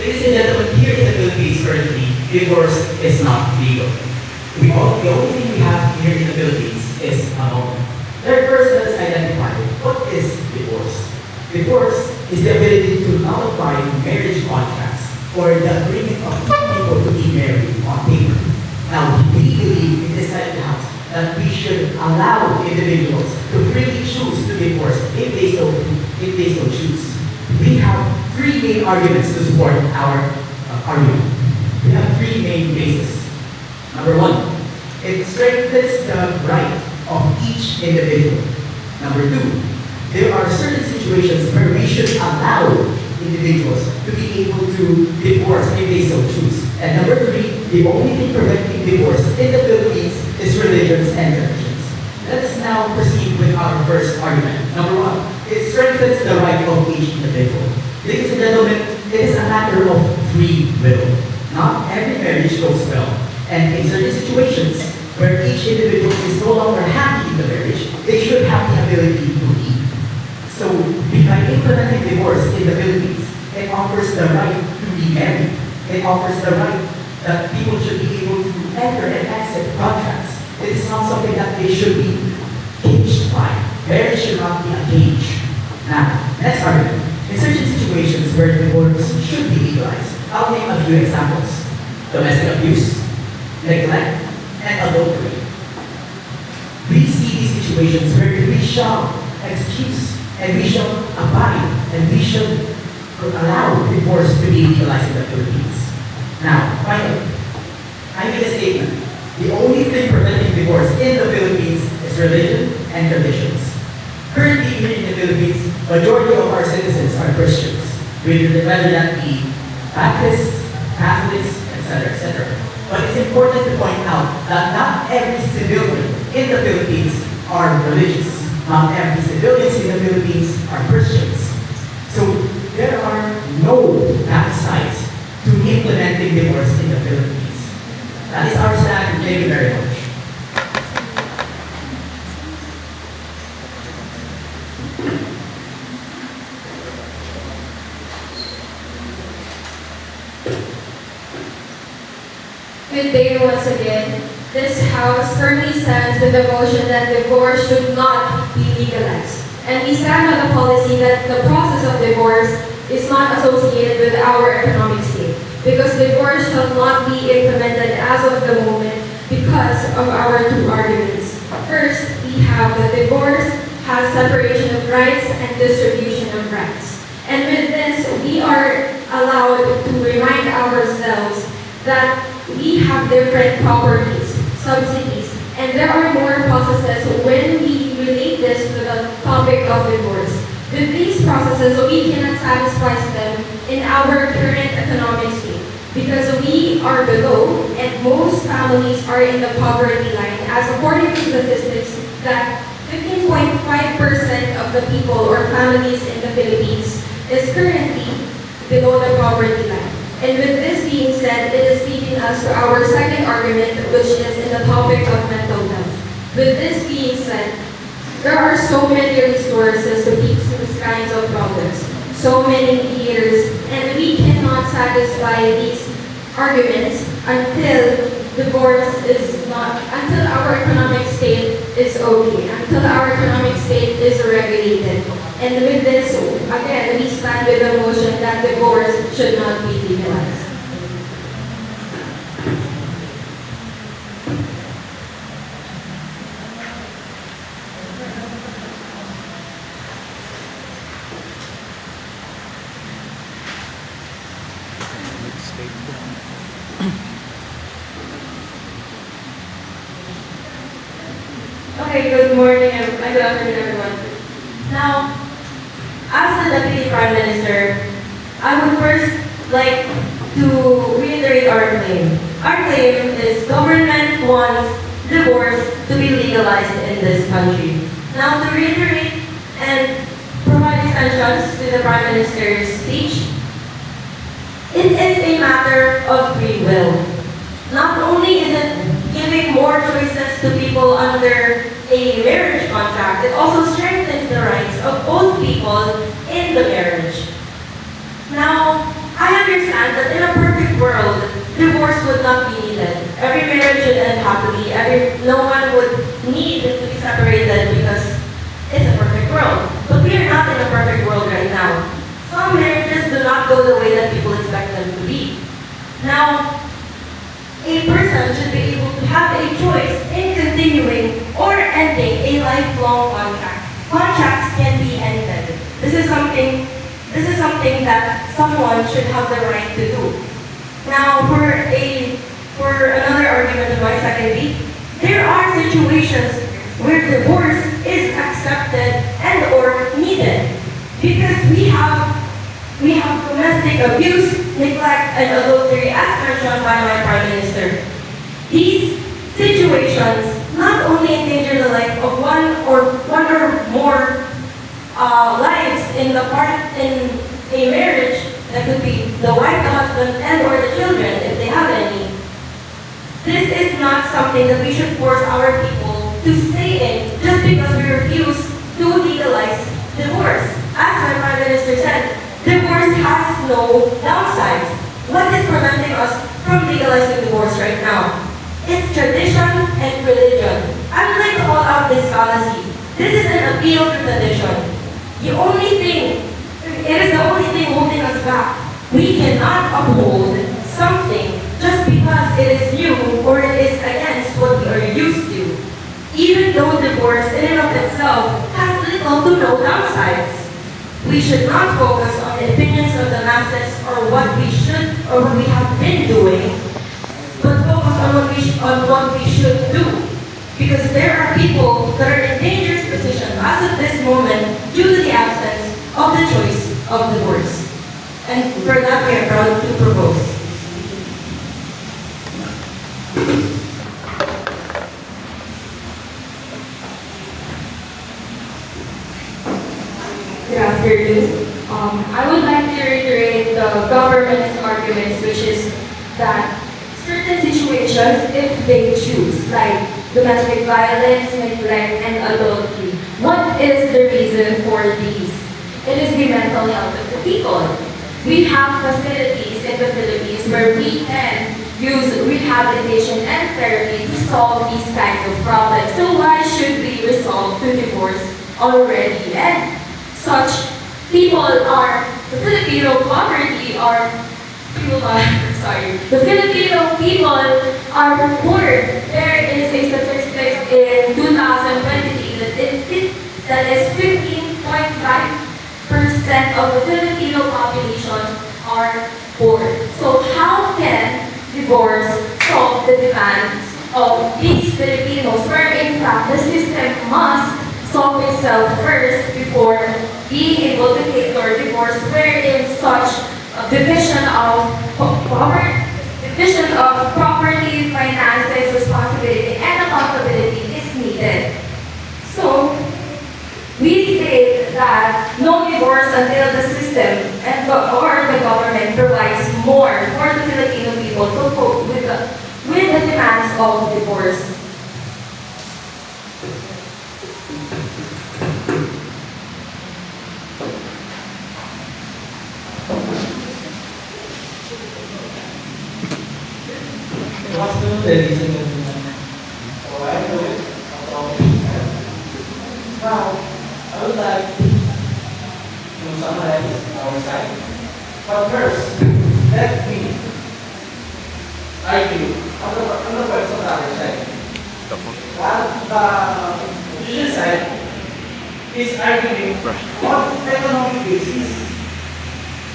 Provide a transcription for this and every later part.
Ladies and gentlemen, here in the Philippines currently, divorce is not legal. The only thing we have here in the Philippines is annulment. First, let's identify what is divorce. Divorce is the ability to nullify marriage contracts or the agreement of two people to be married on paper. Now, we believe in this side of the house that we should allow individuals to freely choose to divorce if they so choose. We have three main arguments to support our argument. We have three main bases. Number one, it strengthens the right of each individual. Number two, there are certain situations where we should allow individuals to be able to divorce if they so choose. And number three, the only thing preventing divorce in the Philippines is religions and traditions. Let's now proceed with our first argument. Number one, it strengthens the right of each individual. Ladies and gentlemen, it is a matter of free will. Not every marriage goes well. And in certain situations where each individual is no longer happy in the marriage, they should have the ability to leave. So, by implementing divorce in the Philippines, it offers the right to remarry. It offers the right that people should be able to enter and exit contracts. It is not something that they should be caged by. Marriage should not be a cage. Now, next argument. In certain situations where divorce should be legalized, I'll name a few examples. Domestic abuse, neglect, and adultery. We see these situations where we shall excuse and we shall abide and we shall allow divorce to be legalized in the Philippines. Now, finally, I made a statement. The only thing preventing divorce in the Philippines is religion and traditions. Currently here in the Philippines, majority of our citizens are Christians, whether that be Baptists, Catholics, etc., etc. But it's important to point out that not every civilian in the Philippines are religious. Not every civilians in the Philippines are Christians. So there are no downsides to implementing divorce in the Philippines. That is our stand. Thank you very much. Good day once again. This House firmly stands with the motion that divorce should not be legalized. And we stand on the policy that the process of divorce is not associated with our economic state, because divorce shall not be implemented as of the moment because of our two arguments. First, we have that divorce has separation of rights and distribution of rights. And with this, we are allowed to remind ourselves that we have different properties, subsidies, and there are more processes when we relate this to the topic of divorce. With these processes, we cannot satisfy them in our current economic state because we are below and most families are in the poverty line, as according to statistics that 15.5% of the people or families in the Philippines is currently below the poverty line. And with this being said, it is leading us to our second argument, which is in the topic of mental health. With this being said, there are so many resources to fix these kinds of problems, so many years, and we cannot satisfy these arguments until until our economic state is okay, until our economic state is regulated. And with this, again, we stand with the motion that divorce should not be legalized. Okay, good morning and good afternoon, everyone. Now, as the Deputy Prime Minister, I would first like to reiterate our claim. Our claim is government wants divorce to be legalized in this country. Now, to reiterate and provide extensions to the Prime Minister's speech, it is a matter of free will. Not only is it giving more choices to people under a marriage contract, it also strengthens the rights of both people in the marriage. Now, I understand understand that in a perfect world, divorce would not be needed. Every marriage should end happily. No one would need to be separated because it's a perfect world. But we are not in a perfect world right now. Some marriages do not go the way that people expect them to be. Now, a person should be able to have a choice in continuing or ending a lifelong contract. Contracts can be ended. This is something that someone should have the right to do. Now, for another argument of my secondly, there are situations where divorce is accepted and or needed because we have domestic abuse, neglect, and adultery as mentioned by my Prime Minister. These situations not only endanger the life of one or more lives in a marriage, that could be the wife, the husband, and or the children if they have any. This is not something that we should force our people to stay in just because we refuse to legalize divorce. As my Prime Minister said, divorce has no downsides. What is preventing us from legalizing divorce right now? It's tradition and religion. I would like to call out this fallacy. This is an appeal to tradition. It is the only thing holding us back. We cannot uphold something just because it is new or it is against what we are used to. Even though divorce in and of itself has little to no downsides. We should not focus on the opinions of the masses or what we should or what we have been doing, but focus on what we should do. Because there are people that are in dangerous positions as of this moment due to the absence of the choice of divorce. And for that we are proud to propose. Good afternoon. I would like to reiterate the government's arguments, which is that certain situations, if they choose, like domestic violence, neglect, and adultery, what is the reason for these? It is the mental health of the people. We have facilities in the Philippines where we can use rehabilitation and therapy to solve these kinds of problems. So why should we resort to divorce already? And such people are, the Filipino poverty are, the Filipino people are poor. There is a statistic in 2023 that is 15.5% of the Filipino population are poor. So how can divorce solve the demands of these Filipinos, where in fact the system must solve itself first before being able to cater divorce, wherein such division of property, finances, responsibility, and accountability is needed. So we state that no divorce until the system or the government provides more for the Filipino people to cope with the demands of divorce. Good afternoon, ladies and gentlemen. So I'm doing a topic. Now, I would like to summarize our side. But first, let me argue on the question of the other side. The opposition side is arguing on economic basis.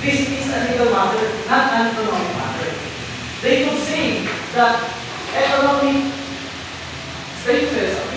This is a legal matter, not an economic matter. They could say that economic status of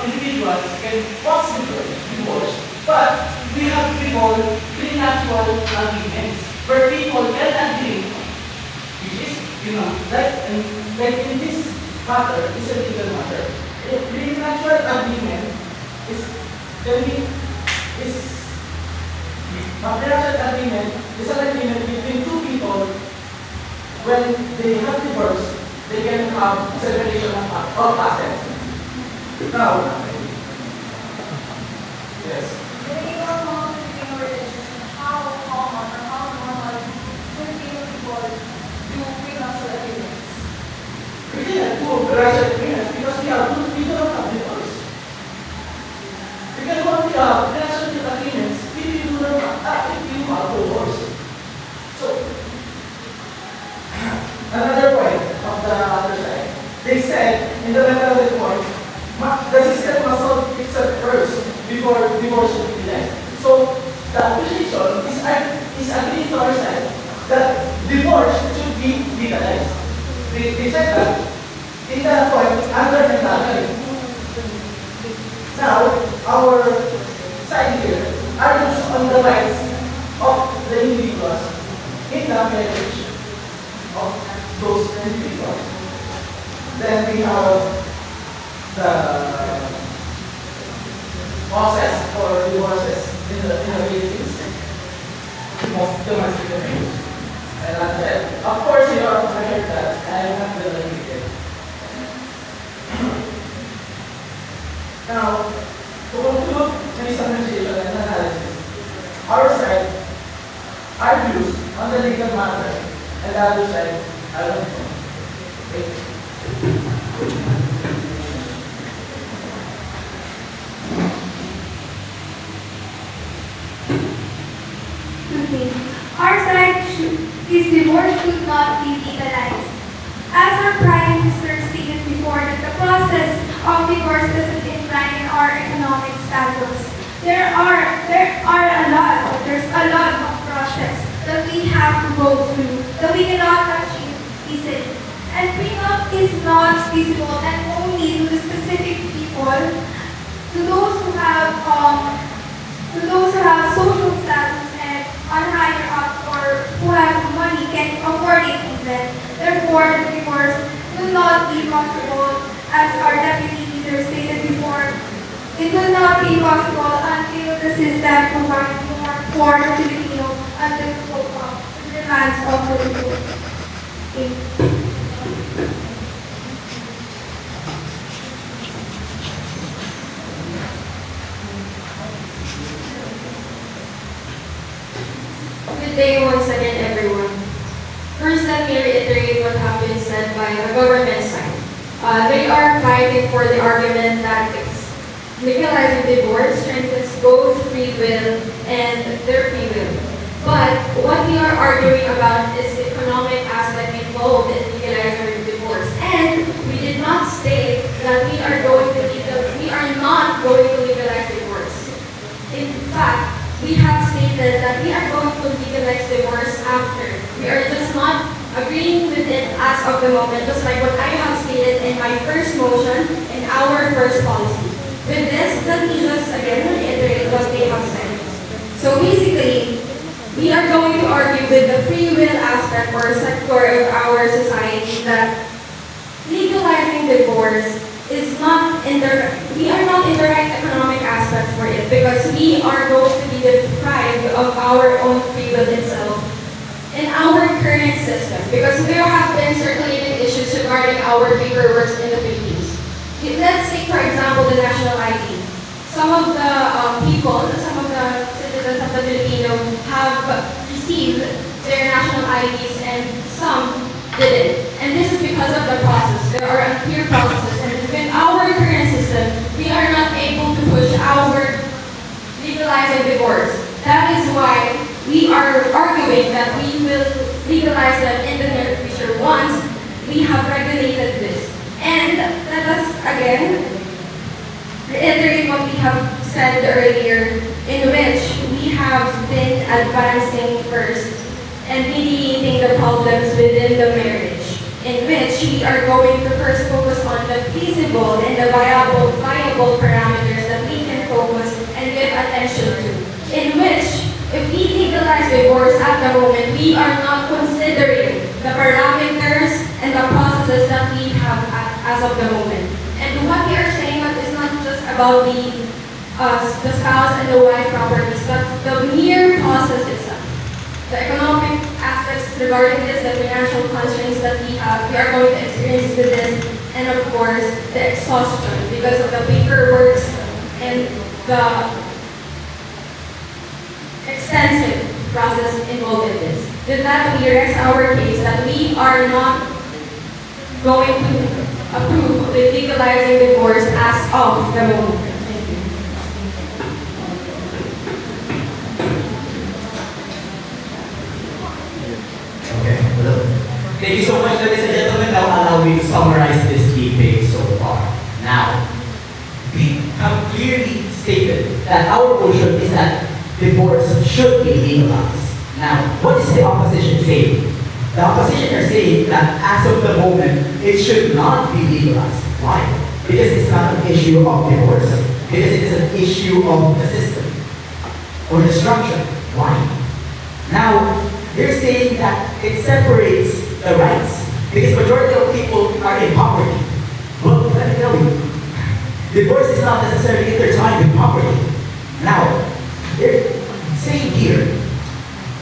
individuals can possibly divorce, but we have people with natural agreements where people can agree, which is, like in this matter, it's a legal matter. The natural agreement is natural agreement is an agreement between two people. When they have divorce, they can have separation of assets. Now, yes. How common or how normal Filipino people that divorce should be legalized. They said that in the point under the law. Now, our side here argues on the rights of the individuals in the marriage of those individuals. Then we have the process for divorces in the Philippines of domestic abuse. And of course, you are aware that I am not related. Now, to conclude this conversation and analysis, our side argues on the legal matter, and the other side, I don't know. Thank you. Okay. Our side is divorce should not be legalized. As our Prime Minister stated before, that the process of divorce doesn't imply in our economic status. There's a lot of process that we have to go through that we cannot achieve easily. And prenup is not feasible and only to the specific people, to those who have social status and on higher up or who have money can afford it even. Therefore, the divorce will not be possible, as our deputy leader stated before. It will not be possible until the system provides more for the Filipino and the demands of the people. Thank you. Good day once again, everyone. First, let me reiterate what has been said by the government side. They are fighting for the argument that legalizing divorce strengthens both free will and their free will. But what we are arguing about is the economic aspect involved in legalizing divorce. And we did not state that we are not going to legalize divorce. In fact, we have stated that we are going to legalize divorce after. We are just not agreeing with it as of the moment, just like what I have stated in my first motion in our first policy. With this, let me just again reiterate what they have said. So basically, we are going to argue with the free will aspect or sector of our society that legalizing divorce is not we are not in the right economic aspect for it, because we are going to be deprived of our own free will itself in our current system, because there have been circulating issues regarding our paperwork in the Philippines. Let's take, for example, the national ID. Some of the some of the citizens of the Filipino have received their national IDs and some didn't. And this is because of the process. There are unclear processes, and within our current system, we are not able to push our legalizing divorce. That is why we are arguing that we will legalize them in the near future once we have regulated this. And let us again reiterate what we have said earlier, in which we have been advancing first and mediating the problems within the marriage, in which we are going to first focus on the feasible and the viable parameters that we can focus and give attention to, in which if we legalize divorce at the moment, we are not considering the parameters and the processes that we have as of the moment. And what we are saying is not just about the spouse and the wife properties, but the mere process itself. The economic aspects regarding this, the financial constraints that we are going to experience with this, and of course, the exhaustion because of the paperwork and the extensive process involved in this. With that, we rest our case that we are not going to approve the legalizing divorce as of the moment. Thank you. Okay, well, thank you so much, ladies and gentlemen. Now allow me to summarize this debate so far. Now, we have clearly stated that our motion is that divorce should be legalized. Now, what is the opposition saying? The opposition are saying that as of the moment, it should not be legalized. Why? Because it's not an issue of divorce. Because it is an issue of the system or the structure. Why? Now, they're saying that it separates the rights because majority of people are in poverty. Well, let me tell you, divorce is not necessarily intertwined with poverty. Now, they're saying here,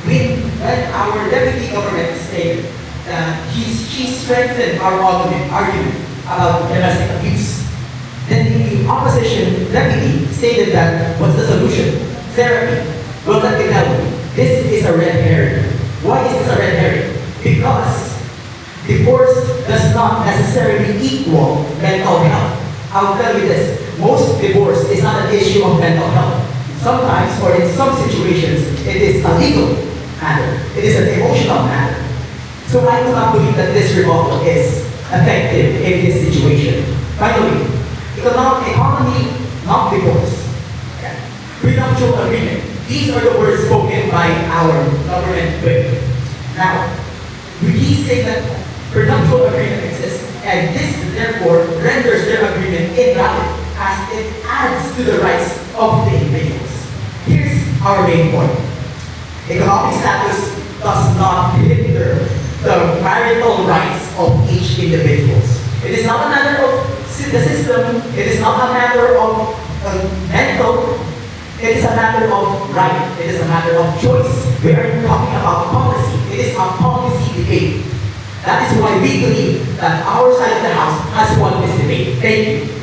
when our deputy government stated that she strengthened our argument about domestic abuse, then the opposition deputy stated that what's the solution? Therapy. Well, let me tell you, this is a red herring. Why is this a red herring? Because divorce does not necessarily equal mental health. I'll tell you this, most divorce is not an issue of mental health. Sometimes, or in some situations, it is a legal matter. It is an emotional matter. So I do not believe that this rebuttal is effective in this situation. Finally, economy, not divorce. Prenuptial agreement. These are the words spoken by our government whip. Now, we say that prenuptial agreement exists, and this therefore renders their agreement invalid as it adds to the rights of the individuals. Here's our main point. Economic status does not hinder the marital rights of each individual. It is not a matter of the system, it is not a matter of mental, it is a matter of right, it is a matter of choice. We are talking about policy, it is a policy debate. That is why we believe that our side of the house has won this debate. Thank you.